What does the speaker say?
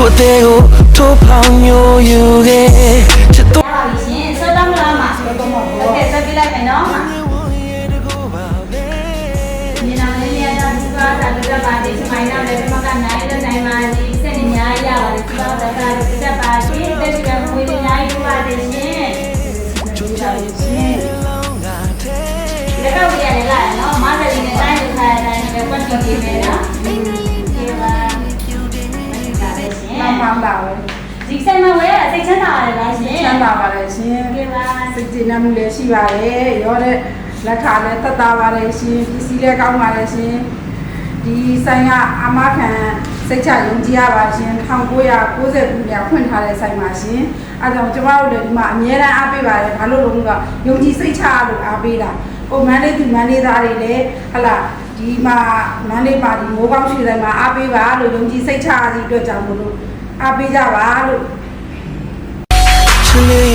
ကိုတဲ့ကိုထိုးဖောင်းမျိုးယူခဲ့ချစ်တော့ ရပါပြီရှင်စောတောင်းမလားမှာတော့မဟုတ်ဘူးဆက်ပြလိုက်မယ်နော်မြင်နာလေးရတာဒီကသာလွတ်ပါဒီစမိုင်းနာလည်းဒီမှာကနိုင်တဲ့နိုင်ပါဒီစက်နေများရပါတယ်ဒီတော့ဒါကတက်ပါဒီတက်ရှိတဲ့မွေးတွေများယူပါတယ်ရှင်ကျူချာရှင်လည်းတော့ပြရတယ်လားနော်မန္တလေးနဲ့တိုင်းလူခိုင်တိုင်းလည်းပတ်ကြည့်နေမယ်နော်ဒီပါမှန်ပါပဲဒီဆိုင်မှာဝယ်ရစိတ်ချမ်းသာပါတယ်လားရှင်ချမ်းသာပါတယ်ရှင်ဒီပါစိတ်ကြည်နမှုလည်းရှိပါတယ်ရောတဲ့လက်ခါလည်းသက်သာပါတယ်ရှင်ပစ္စည်းလည်းကောင်းပါတယ်ရှင်ဒီဆိုင်ကအမခံစိတ်ချယုံကြည်ရပါရှင်1990ခုနှစ်ဖွင့်ထားတဲ့ဆိုင်ပါရှင်အဲဒါကြောင့်ကျမတို့လည်းဒီမှာအများအားအားပေးပါတယ်ဘာလို့လဲဆိုတော့ယုံကြည်စိတ်ချလို့အားပေးတာကိုမန္တလေးသူမန္တလေးသားတွေလည်းဟလာဒီမှာမန္တလေးပါဒီမိုးကောင်းရှိတိုင်းမှာအားပေးပါလို့ယုံကြည်စိတ်ချရသည့်အတွက်ကြောင့်မို့လို့အားပေးကြပါလို့ချစ်လေး